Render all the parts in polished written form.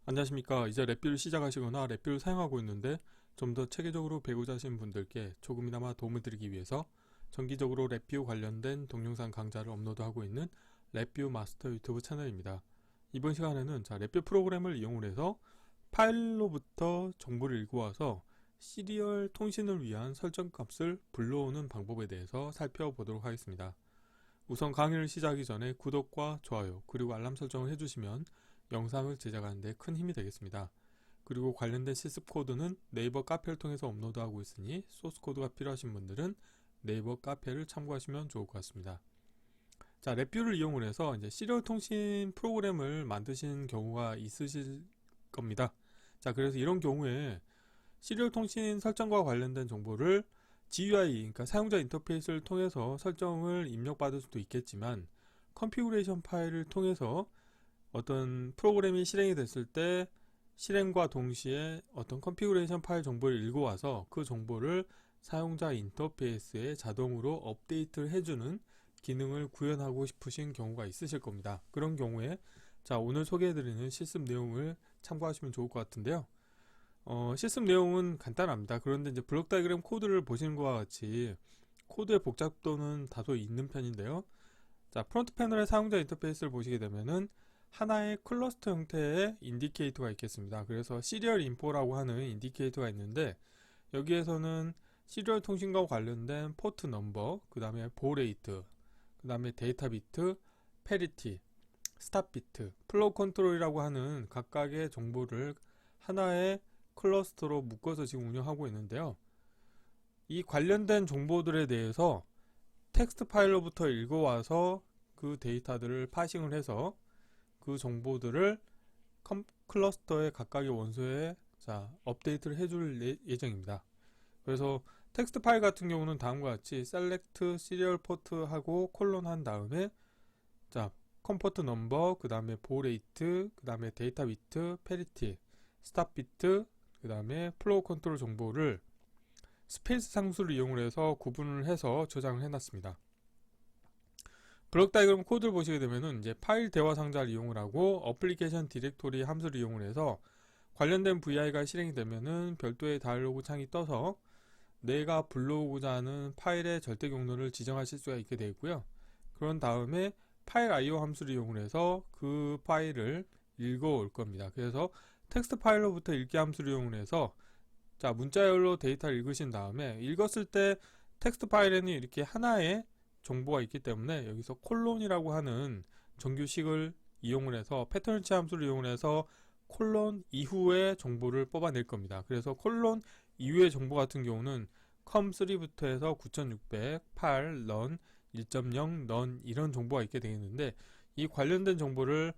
안녕하십니까. 이제 랩뷰를 시작하시거나 랩뷰를 사용하고 있는데 좀 더 체계적으로 배우자 하시는 분들께 조금이나마 도움을 드리기 위해서 정기적으로 랩뷰 관련된 동영상 강좌를 업로드하고 있는 랩뷰 마스터 유튜브 채널입니다. 이번 시간에는 랩뷰 프로그램을 이용을 해서 파일로부터 정보를 읽어와서 시리얼 통신을 위한 설정값을 불러오는 방법에 대해서 살펴보도록 하겠습니다. 우선 강의를 시작하기 전에 구독과 좋아요 그리고 알람 설정을 해주시면 영상을 제작하는 데 큰 힘이 되겠습니다. 그리고 관련된 실습 코드는 네이버 카페를 통해서 업로드하고 있으니 소스 코드가 필요하신 분들은 네이버 카페를 참고하시면 좋을 것 같습니다. 랩뷰를 이용을 해서 이제 시리얼 통신 프로그램을 만드신 경우가 있으실 겁니다. 그래서 이런 경우에 시리얼 통신 설정과 관련된 정보를 GUI, 그러니까 사용자 인터페이스를 통해서 설정을 입력받을 수도 있겠지만 컨피그레이션 파일을 통해서 어떤 프로그램이 실행이 됐을 때 실행과 동시에 어떤 컨피그레이션 파일 정보를 읽어와서 그 정보를 사용자 인터페이스에 자동으로 업데이트를 해주는 기능을 구현하고 싶으신 경우가 있으실 겁니다. 그런 경우에 오늘 소개해드리는 실습 내용을 참고하시면 좋을 것 같은데요. 실습 내용은 간단합니다. 그런데 이제 블록 다이그램 코드를 보시는 것과 같이 코드의 복잡도는 다소 있는 편인데요. 프론트 패널의 사용자 인터페이스를 보시게 되면은 하나의 클러스터 형태의 인디케이터가 있겠습니다. 그래서 시리얼 인포라고 하는 인디케이터가 있는데 여기에서는 시리얼 통신과 관련된 포트 넘버, 그 다음에 보 레이트, 그 다음에 데이터 비트, 페리티, 스탑 비트, 플로우 컨트롤이라고 하는 각각의 정보를 하나의 클러스터로 묶어서 지금 운영하고 있는데요. 이 관련된 정보들에 대해서 텍스트 파일로부터 읽어와서 그 데이터들을 파싱을 해서 그 정보들을 클러스터의 각각의 원소에 업데이트를 해줄 예정입니다. 그래서 텍스트 파일 같은 경우는 다음과 같이 select serial port 하고 콜론 한 다음에 컴포트 넘버, 그 다음에 보 레이트, 그 다음에 데이터 비트, 페리티, 스탑 비트, 그 다음에 플로우 컨트롤 정보를 스페이스 상수를 이용을 해서 구분을 해서 저장을 해놨습니다. 블록 다이그램 코드를 보시게 되면은 이제 파일 대화 상자를 이용을 하고 어플리케이션 디렉토리 함수를 이용을 해서 관련된 VI가 실행이 되면은 별도의 다이로그 창이 떠서 내가 불러오고자 하는 파일의 절대 경로를 지정하실 수가 있게 되어 있고요. 그런 다음에 파일 IO 함수를 이용을 해서 그 파일을 읽어올 겁니다. 그래서 텍스트 파일로부터 읽기 함수를 이용을 해서 문자열로 데이터를 읽으신 다음에 읽었을 때 텍스트 파일에는 이렇게 하나의 정보가 있기 때문에 여기서 콜론이라고 하는 정규식을 이용을 해서 패턴치 함수를 이용을 해서 콜론 이후의 정보를 뽑아낼 겁니다. 그래서 콜론 이후의 정보 같은 경우는 com3부터 해서 9600, 8, 런, 1.0, 넌 이런 정보가 있게 되겠는데 이 관련된 정보를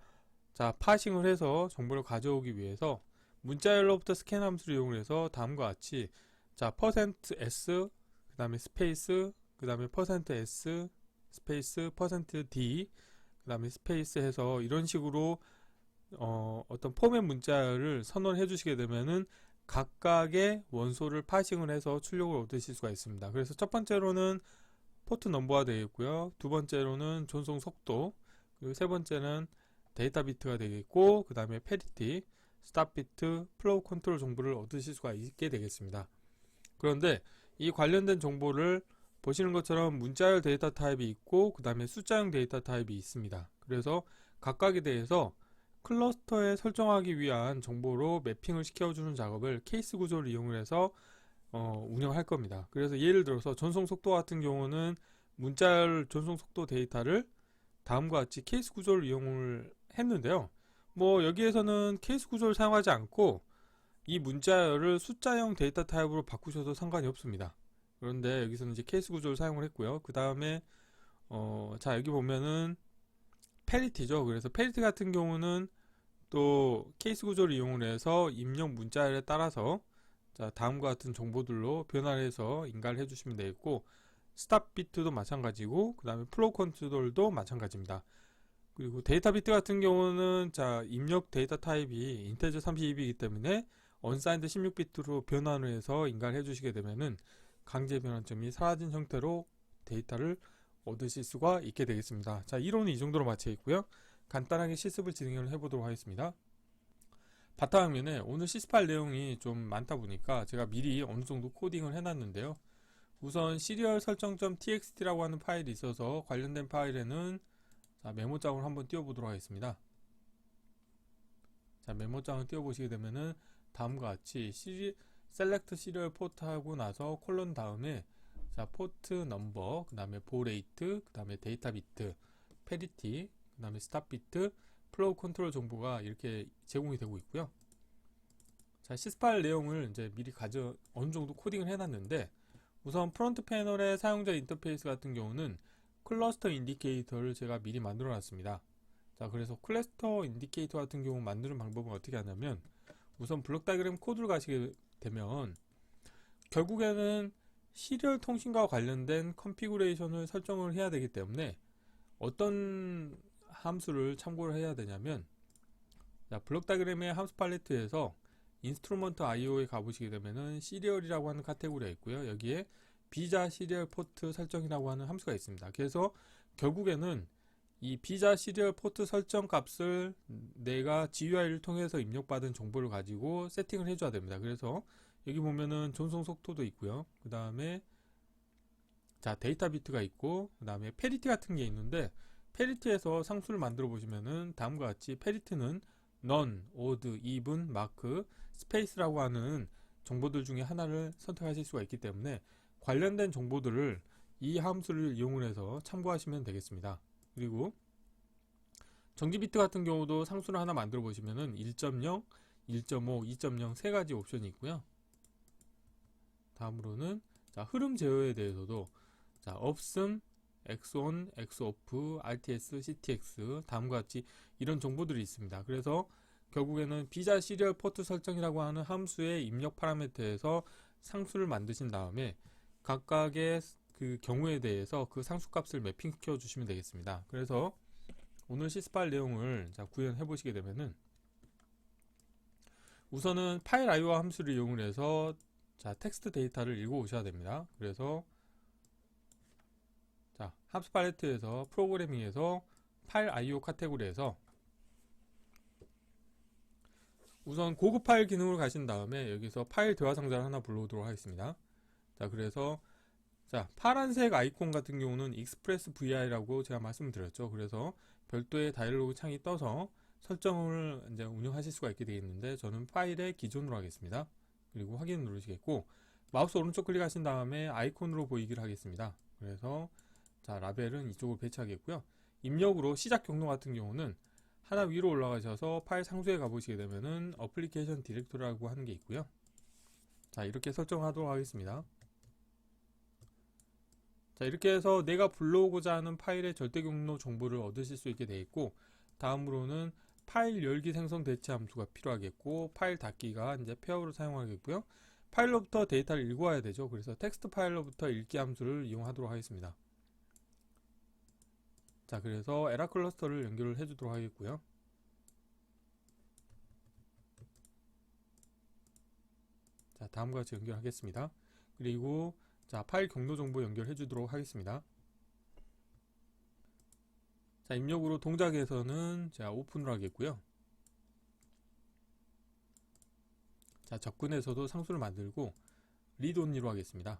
파싱을 해서 정보를 가져오기 위해서 문자열로부터 스캔 함수를 이용을 해서 다음과 같이 %s 그 다음에 스페이스 그 다음에 %s 스페이스 %d 그 다음에 스페이스 해서 이런 식으로 어떤 포맷 문자를 선언해 주시게 되면은 각각의 원소를 파싱을 해서 출력을 얻으실 수가 있습니다. 그래서 첫 번째로는 포트 넘버가 되겠고요. 두 번째로는 전송 속도, 그리고 세 번째는 데이터 비트가 되겠고, 그 다음에 페리티, 스탑 비트, 플로우 컨트롤 정보를 얻으실 수가 있게 되겠습니다. 그런데 이 관련된 정보를 보시는 것처럼 문자열 데이터 타입이 있고 그 다음에 숫자형 데이터 타입이 있습니다. 그래서 각각에 대해서 클러스터에 설정하기 위한 정보로 매핑을 시켜주는 작업을 케이스 구조를 이용을 해서 운영할 겁니다. 그래서 예를 들어서 전송 속도 같은 경우는 문자열 전송 속도 데이터를 다음과 같이 케이스 구조를 이용을 했는데요. 여기에서는 케이스 구조를 사용하지 않고 이 문자열을 숫자형 데이터 타입으로 바꾸셔도 상관이 없습니다. 그런데 여기서는 이제 케이스 구조를 사용을 했고요. 그 다음에 여기 보면은 페리티죠. 그래서 페리티 같은 경우는 또 케이스 구조를 이용을 해서 입력 문자열에 따라서 다음과 같은 정보들로 변화를 해서 인가를 해주시면 되겠고, 스탑 비트도 마찬가지고, 그 다음에 플로우 컨트롤도 마찬가지입니다. 그리고 데이터 비트 같은 경우는 입력 데이터 타입이 인테저 32이기 때문에 언사인드 16비트로 변환을 해서 인가를 해주시게 되면은 강제 변환점이 사라진 형태로 데이터를 얻으실 수가 있게 되겠습니다. 이론은 이 정도로 마쳐 있고요. 간단하게 실습을 진행을 해보도록 하겠습니다. 바탕화면에 오늘 시스팔 내용이 좀 많다 보니까 제가 미리 어느 정도 코딩을 해놨는데요. 우선 시리얼 설정.txt라고 하는 파일이 있어서 관련된 파일에는 자, 메모장을 한번 띄워보도록 하겠습니다. 자, 메모장을 띄워보시게 되면은 다음과 같이 셀렉트 시리얼 포트 하고 나서 콜론 다음에 자, 포트 넘버, 그 다음에 보 레이트, 그 다음에 데이터 비트, 페리티, 그 다음에 스탑 비트, 플로우 컨트롤 정보가 이렇게 제공이 되고 있고요. 자, 시스팔 내용을 이제 미리 어느 정도 코딩을 해놨는데, 우선 프론트 패널의 사용자 인터페이스 같은 경우는 클러스터 인디케이터를 제가 미리 만들어 놨습니다. 자, 그래서 클러스터 인디케이터 같은 경우 만드는 방법은 어떻게 하냐면, 우선 블록 다이그램 코드를 가시게 되면 결국에는 시리얼 통신과 관련된 컨피그레이션을 설정을 해야 되기 때문에 어떤 함수를 참고를 해야 되냐면, 자, 블록 다이그램의 함수 팔레트에서 인스트루먼트 IO에 가보시게 되면은 시리얼이라고 하는 카테고리가 있고요. 여기에 비자 시리얼 포트 설정이라고 하는 함수가 있습니다. 그래서 결국에는 이 비자 시리얼 포트 설정 값을 내가 GUI를 통해서 입력받은 정보를 가지고 세팅을 해줘야 됩니다. 그래서 여기 보면은 전송 속도도 있고요. 그 다음에 자, 데이터 비트가 있고, 그 다음에 페리티 같은 게 있는데, 페리티에서 상수를 만들어 보시면은 다음과 같이 페리티는 none, odd, even, mark, space라고 하는 정보들 중에 하나를 선택하실 수가 있기 때문에 관련된 정보들을 이 함수를 이용을 해서 참고하시면 되겠습니다. 그리고 정지 비트 같은 경우도 상수를 하나 만들어 보시면은 1.0, 1.5, 2.0 세 가지 옵션이 있고요. 다음으로는 자, 흐름 제어에 대해서도 자, 없음, x-on, x-off, rts, ctx 다음과 같이 이런 정보들이 있습니다. 그래서 결국에는 비자 시리얼 포트 설정이라고 하는 함수의 입력 파라미터에서 상수를 만드신 다음에 각각의 그 경우에 대해서 그 상수 값을 매핑시켜 주시면 되겠습니다. 그래서 오늘 시스팔 내용을 자, 구현해 보시게 되면은 우선은 파일 IO 함수를 이용해서 자, 텍스트 데이터를 읽어 오셔야 됩니다. 그래서 자, 함수 팔레트에서 프로그래밍에서 파일 IO 카테고리에서 우선 고급 파일 기능으로 가신 다음에 여기서 파일 대화 상자를 하나 불러오도록 하겠습니다. 자, 그래서 자, 파란색 아이콘 같은 경우는 익스프레스 VI라고 제가 말씀드렸죠. 그래서 별도의 다이얼로그 창이 떠서 설정을 이제 운영하실 수가 있게 되겠는데, 저는 파일의 기존으로 하겠습니다. 그리고 확인 누르시겠고, 마우스 오른쪽 클릭하신 다음에 아이콘으로 보이기를 하겠습니다. 그래서 자, 라벨은 이쪽으로 배치하겠고요. 입력으로 시작 경로 같은 경우는 하나 위로 올라가셔서 파일 상수에 가보시게 되면은 어플리케이션 디렉토리라고 하는 게 있고요. 자, 이렇게 설정하도록 하겠습니다. 자, 이렇게 해서 내가 불러오고자 하는 파일의 절대 경로 정보를 얻으실 수 있게 되어 있고, 다음으로는 파일 열기 생성 대체 함수가 필요하겠고, 파일 닫기가 이제 페어로 사용하겠고요. 파일로부터 데이터를 읽어와야 되죠. 그래서 텍스트 파일로부터 읽기 함수를 이용하도록 하겠습니다. 자, 그래서 에라 클러스터를 연결을 해주도록 하겠고요. 자, 다음과 같이 연결하겠습니다. 그리고 자, 파일 경로 정보 연결해 주도록 하겠습니다. 자, 입력으로 동작에서는 자, 오픈을 하겠고요. 자, 접근에서도 상수를 만들고 리드 온리로 하겠습니다.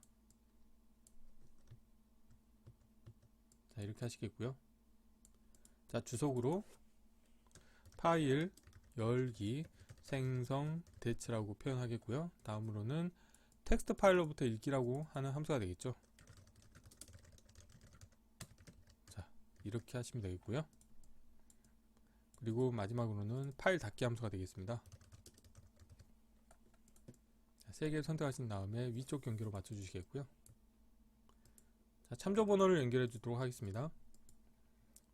자, 이렇게 하시겠고요. 자, 주석으로 파일 열기 생성 대체라고 표현하겠고요. 다음으로는 텍스트 파일로부터 읽기라고 하는 함수가 되겠죠. 자, 이렇게 하시면 되겠고요. 그리고 마지막으로는 파일 닫기 함수가 되겠습니다. 자, 3개를 선택하신 다음에 위쪽 경계로 맞춰 주시겠고요. 자, 참조 번호를 연결해 주도록 하겠습니다.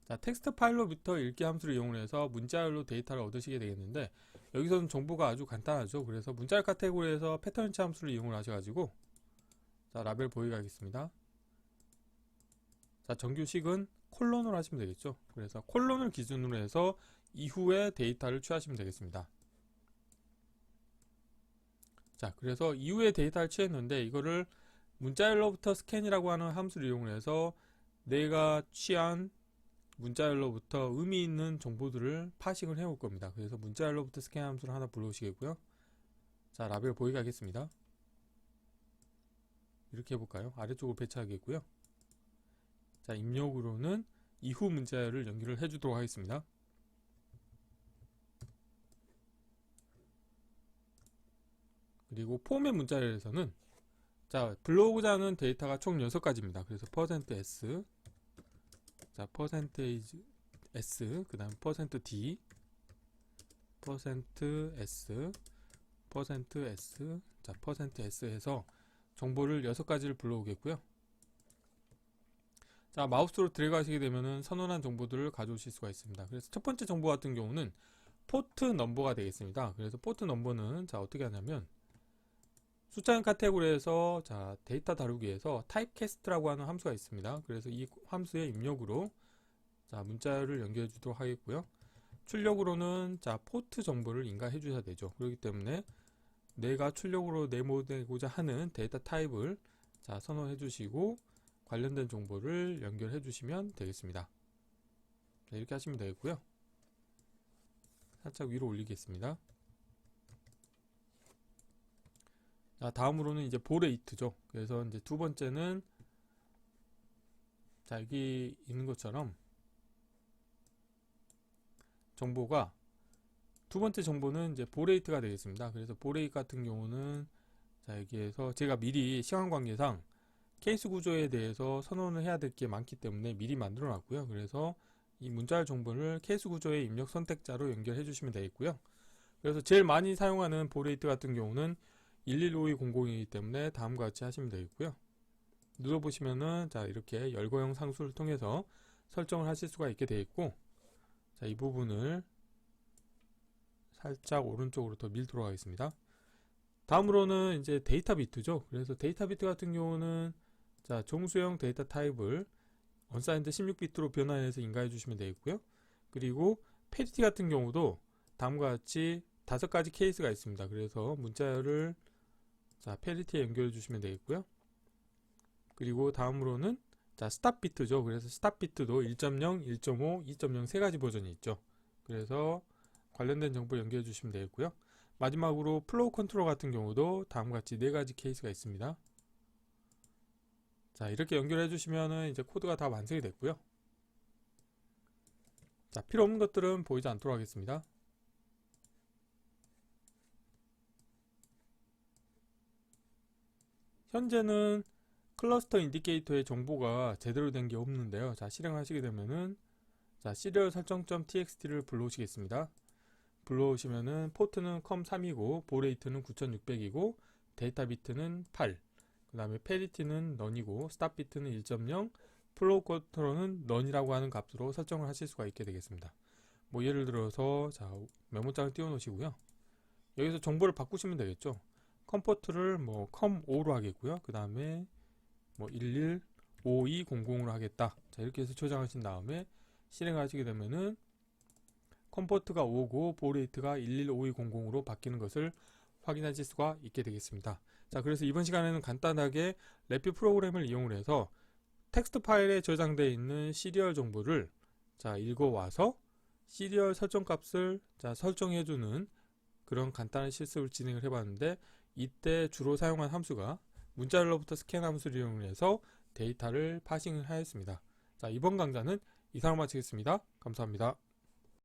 자, 텍스트 파일로부터 읽기 함수를 이용해서 문자열로 데이터를 얻으시게 되겠는데, 여기서는 정보가 아주 간단하죠. 그래서 문자열 카테고리에서 패턴치 함수를 이용을 하셔가지고 자, 라벨 보이게 하겠습니다. 자, 정규식은 콜론으로 하시면 되겠죠. 그래서 콜론을 기준으로 해서 이후에 데이터를 취하시면 되겠습니다. 자, 그래서 이후에 데이터를 취했는데 이거를 문자열로부터 스캔이라고 하는 함수를 이용해서 내가 취한 문자열로부터 의미 있는 정보들을 파싱을 해올 겁니다. 그래서 문자열로부터 스캔 함수를 하나 불러오시겠고요. 자, 라벨 보이게 하겠습니다. 이렇게 해볼까요? 아래쪽으로 배치하겠고요. 자, 입력으로는 이후 문자열을 연결을 해주도록 하겠습니다. 그리고 포맷 문자열에서는 자, 불러오고자 하는 데이터가 총 6가지입니다. 그래서 %s, 자, %s, 그 다음 %d, %s, %s, 자, %s 해서 정보를 6가지를 불러오겠고요. 자, 마우스로 드래그 하시게 되면은 선언한 정보들을 가져오실 수가 있습니다. 그래서 첫 번째 정보 같은 경우는 포트 넘버가 되겠습니다. 그래서 포트 넘버는 자, 어떻게 하냐면 숫자형 카테고리에서 자, 데이터 다루기에서 타입캐스트라고 하는 함수가 있습니다. 그래서 이 함수의 입력으로 자, 문자열을 연결해 주도록 하겠고요. 출력으로는 자, 포트 정보를 인가해 주셔야 되죠. 그렇기 때문에 내가 출력으로 내보내고자 하는 데이터 타입을 자, 선언해 주시고 관련된 정보를 연결해 주시면 되겠습니다. 자, 이렇게 하시면 되겠고요. 살짝 위로 올리겠습니다. 자, 다음으로는 이제 보레이트죠. 그래서 이제 두 번째는 자, 여기 있는 것처럼 정보가 두 번째 정보는 이제 보레이트가 되겠습니다. 그래서 보레이트 같은 경우는 자, 여기에서 제가 미리 시간 관계상 케이스 구조에 대해서 선언을 해야 될 게 많기 때문에 미리 만들어 놨고요. 그래서 이 문자열 정보를 케이스 구조의 입력 선택자로 연결해 주시면 되겠고요. 그래서 제일 많이 사용하는 보레이트 같은 경우는 115200이기 때문에 다음과 같이 하시면 되겠고요. 눌러보시면은 자, 이렇게 열거형 상수를 통해서 설정을 하실 수가 있게 되어 있고, 자, 이 부분을 살짝 오른쪽으로 더 밀도록 하겠습니다. 다음으로는 이제 데이터 비트죠. 그래서 데이터 비트 같은 경우는 자, 종수형 데이터 타입을 언사인드 16비트로 변환해서 인가해 주시면 되겠고요. 그리고 패리티 같은 경우도 다음과 같이 5가지 케이스가 있습니다. 그래서 문자열을 자, 패리티에 연결해 주시면 되겠고요. 그리고 다음으로는 자, 스탑 비트죠. 그래서 스탑 비트도 1.0, 1.5, 2.0 세 가지 버전이 있죠. 그래서 관련된 정보 연결해 주시면 되겠고요. 마지막으로 플로우 컨트롤 같은 경우도 다음과 같이 4가지 케이스가 있습니다. 자, 이렇게 연결해 주시면은 이제 코드가 다 완성이 됐고요. 자, 필요 없는 것들은 보이지 않도록 하겠습니다. 현재는 클러스터 인디케이터의 정보가 제대로 된 게 없는데요. 자, 실행하시게 되면은 자, 시리얼 설정.txt를 불러오시겠습니다. 불러오시면은 포트는 com3이고 보레이트는 9600이고 데이터 비트는 8, 그 다음에 패리티는 넌이고 스탑 비트는 1.0, 플로우 컨트롤은 넌이라고 하는 값으로 설정을 하실 수가 있게 되겠습니다. 뭐 예를 들어서 자, 메모장을 띄워 놓으시고요. 여기서 정보를 바꾸시면 되겠죠. 컴포트를 뭐 com5로 하겠고요. 그 다음에 뭐 115200으로 하겠다. 자, 이렇게 해서 저장하신 다음에 실행하시게 되면은 컴포트가 5고 보레이트가 115200으로 바뀌는 것을 확인하실 수가 있게 되겠습니다. 자, 그래서 이번 시간에는 간단하게 래피 프로그램을 이용을 해서 텍스트 파일에 저장되어 있는 시리얼 정보를 자, 읽어와서 시리얼 설정 값을 자, 설정해주는 그런 간단한 실습을 진행을 해봤는데, 이때 주로 사용한 함수가 문자열로부터 스캔 함수를 이용해서 데이터를 파싱을 하였습니다. 자, 이번 강좌는 이상으로 마치겠습니다. 감사합니다.